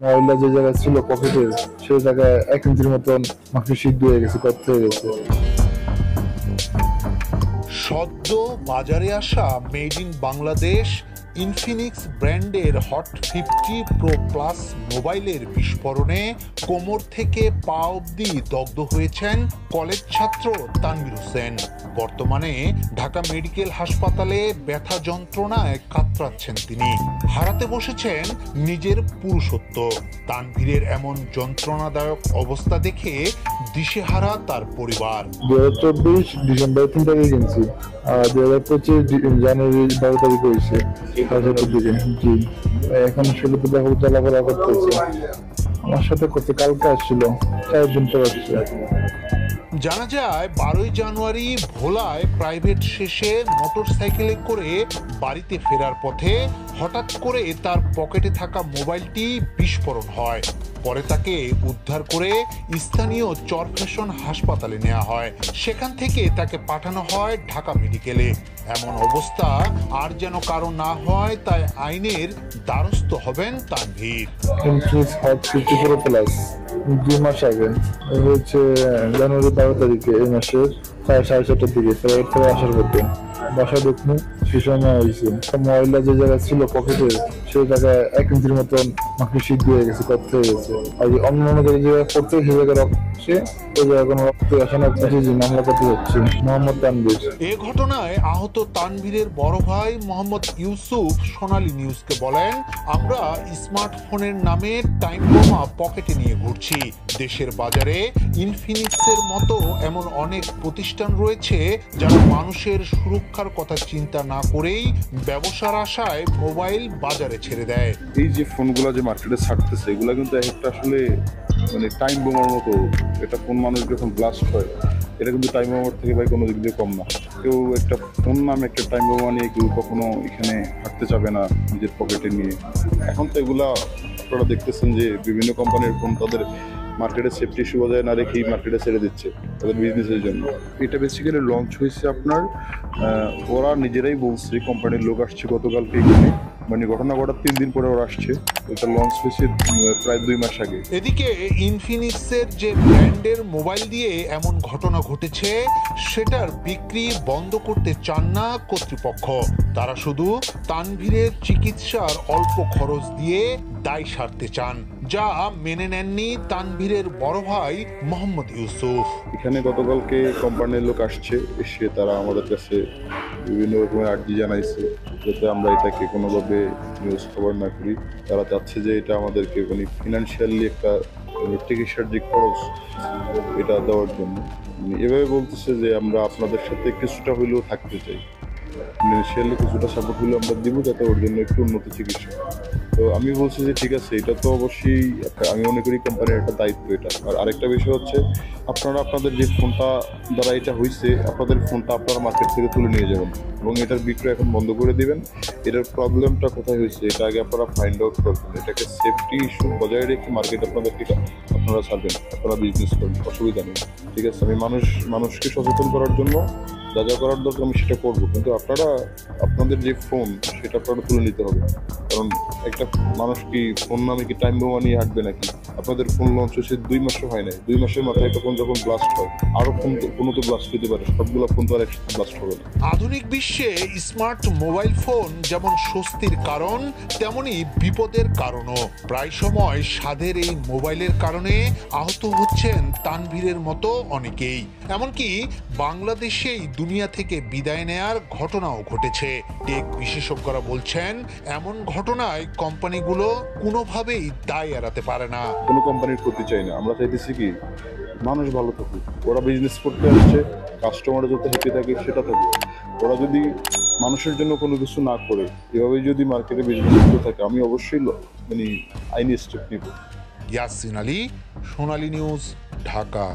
ময়লা যে জায়গায় ছিল পকেটের, সেই জায়গায় 1 ইঞ্চির মতন মাংস সিদ্ধ হয়ে গেছে, কত হয়ে গেছে। সদ্য বাজারে আসা মেড ইন বাংলাদেশ ইনফিনিক্স ব্র্যান্ডের হট 50 প্রো প্লাস মোবাইলের বিস্ফোরণে কোমর থেকে পা অবধি দগ্ধ হয়েছেন কলেজ ছাত্র তানভীর হোসেন। বর্তমানে ঢাকা মেডিকেল হাসপাতালে ব্যথা যন্ত্রণায় কাতরাচ্ছেন তিনি। হারাতে বসেছেন নিজের পুরুষত্ব। তানভীরের এমন যন্ত্রণাদায়ক অবস্থা দেখে দিশেহারা তার পরিবার। 2024 ডিসেম্বর 3 তারিখে কিনছি, আর 2025 জানুয়ারি 12 তারিখে হয়েছে। জি, এখন শুধু চলাফেরা করতেছে। আমার সাথে করতে কালকে আসছিল, 4 দিন পর আসছে। জানা যায় 12 জানুয়ারি ভোলায় প্রাইভেট শেষে মোটরসাইকেলে করে বাড়িতে ফেরার পথে হঠাৎ করে তার পকেটে থাকা মোবাইলটি বিস্ফোরণ হয়। পরে তাকে উদ্ধার করে স্থানীয় চরফ্যাশন হাসপাতালে নেওয়া হয়। সেখান থেকে তাকে পাঠানো হয় ঢাকা মেডিকেলে। এমন অবস্থা আর যেন কারো না হয়, তাই আইনের দ্বারস্থ হবেন Tanvir. Infinix hot 50 pro plus 2 মাস আগে হচ্ছে, জানুয়ারি 12 তারিখে এই মাসের 7:30টার দিকে ফেরত আসার পথে বাসা ঢুকনি, সে সময় হয়েছে ময়লা যে জায়গায় ছিল পকেটের, সেই জায়গায় 1 ইঞ্চির মতন মাংস সিদ্ধ হয়ে গেছে, কত হয়ে গেছে। আর অন্য অন্য জায়গায় পড়তে সেই জায়গায় রক্ত, ওই জায়গায় কোনো রক্ত আসে না। মামলা করতে যাচ্ছি মোহাম্মদ তানভীর। এ ঘটনায় আহত তানভীরের বড় ভাই মোহাম্মদ ইউসুফ সোনালী নিউজকে বলেন, আমরা স্মার্টফোনের নামে টাইম বোমা পকেটে নিয়ে ঘুরছি। দেশের বাজারে ইনফিনিক্সের মতো এমন অনেক প্রতিষ্ঠান রয়েছে যারা মানুষের সুরক্ষার কথা চিন্তা না করেই ব্যবসার আশায় মোবাইল বাজারে ছেড়ে দেয়। এই যে ফোনগুলো যে মার্কেটে ছাড়তেছে, এগুলো কিন্তু একটা আসলে মানে টাইম বোমার মতো। এটা ফোন মানুষ যখন ব্লাস্ট হয়, এটা কিন্তু টাইম বোমার থেকে ভাই কোনো দিক দিয়ে কম না। কেউ একটা ফোন নামে একটা টাইম বোমা নিয়ে কেউ কখনো এখানে হাঁটতে যাবে না নিজের পকেটে নিয়ে। এখন তো এগুলা আপনারা দেখতেছেন যে বিভিন্ন কোম্পানির ফোন তাদের মার্কেটে সেফটি ইস্যু বজায় না রেখেই মার্কেটে ছেড়ে দিচ্ছে তাদের বিজনেসের জন্য। এটা বেসিক্যালি লঞ্চ হয়েছে আপনার, ওরা নিজেরাই বলছে, কোম্পানির লোক আসছে গতকালকে এখানে, মানে ঘটনা ঘটার 3 দিন পরে ওরা আসছে। এটা লঞ্চ হয়েছে প্রায় 2 মাস আগে। এদিকে ইনফিনিক্সের যে ব্র্যান্ডের মোবাইল দিয়ে এমন ঘটনা ঘটেছে, সেটার বিক্রি বন্ধ করতে চান না কর্তৃপক্ষ। তারা শুধু তানভীরের চিকিৎসার অল্প খরচ দিয়ে দায় সারতে চান, যা মেনে নেননি তানভীরের বড় ভাই মোহাম্মদ ইউসুফ। এখানে গতকালকে কোম্পানির লোক আসছে, এসে তারা আমাদের কাছে বিভিন্ন রকমের আর্জি জানাইছে যাতে আমরা এটাকে কোনোভাবে নিউজ কভার না করি। তারা চাচ্ছে যে এটা আমাদেরকে মানে ফিনান্সিয়ালি একটা চিকিৎসার যে খরচ এটা দেওয়ার জন্য এভাবে বলতেছে যে আমরা আপনাদের সাথে কিছুটা হইলেও থাকতে চাই, ফিনান্সিয়ালি কিছুটা সাপোর্ট হলেও আমরা দিব যাতে ওর জন্য একটু উন্নত চিকিৎসা। তো আমি বলছি যে ঠিক আছে, এটা তো অবশ্যই আমি মনে করি কোম্পানির একটা দায়িত্ব এটা। আর আরেকটা বিষয় হচ্ছে, আপনারা আপনাদের যে ফোনটা দ্বারা এটা হয়েছে, আপনাদের ফোনটা আপনারা মার্কেট থেকে তুলে নিয়ে যাবেন এবং এটার বিক্রয় এখন বন্ধ করে দিবেন। এটার প্রবলেমটা কোথায় হয়েছে এটা আগে আপনারা ফাইন্ড আউট করবেন। এটাকে সেফটি ইস্যু বজায় রেখে মার্কেট আপনারা ছাড়বেন, আপনারা বিজনেস করবেন, অসুবিধা নেই। ঠিক আছে, আমি মানুষকে সচেতন করার জন্য যা যা করার দরকার আমি সেটা করবো, কিন্তু আপনারা আপনাদের যে ফোন সেটা আপনারা তুলে নিতে হবে। কারণ একটা মানুষ কি ফোন নামে কি টাইম বোমা নিয়ে হাঁটবে নাকি? আপনাদের ফোন লঞ্চ হয়েছে 2 মাসও হয় নাই, 2 মাসের মাথায় একটা ফোন যখন ব্লাস্ট হয়, আরো ফোন তো ব্লাস্ট হতে পারে, সবগুলো ফোন তো আর একসাথে ব্লাস্ট হবে না। আধুনিক বিশ্বে স্মার্ট মোবাইল ফোন যেমন স্বস্তির কারণ, তেমনি বিপদের কারণও। প্রায় সময় স্বাদের এই মোবাইলের কারণে আহত হচ্ছেন তানভীরের মতো অনেকেই। এমনকি বাংলাদেশেই দুনিয়া থেকে বিদায় নেয়ার ঘটনাও ঘটেছে। টেক বিশেষজ্ঞরা বলছেন, এমন ঘটনায় কোম্পানিগুলো কোনোভাবেই দায় এড়াতে পারে না। কোনো কোম্পানির ক্ষতি চাই না, আমরা চাইতেছি কি মানুষ ভালো থাকুক। ওরা বিজনেস করতে আসছে, কাস্টমার যত হ্যাপি থাকে সেটা থাকুক। ওরা যদি মানুষের জন্য কোনো কিছু না করে এভাবেই যদি মার্কেটে বিজনেস করতে থাকে, আমি অবশ্যই মানে আইনি স্টেপ নিব। ইয়াসিন আলী, সোনালী নিউজ, ঢাকা।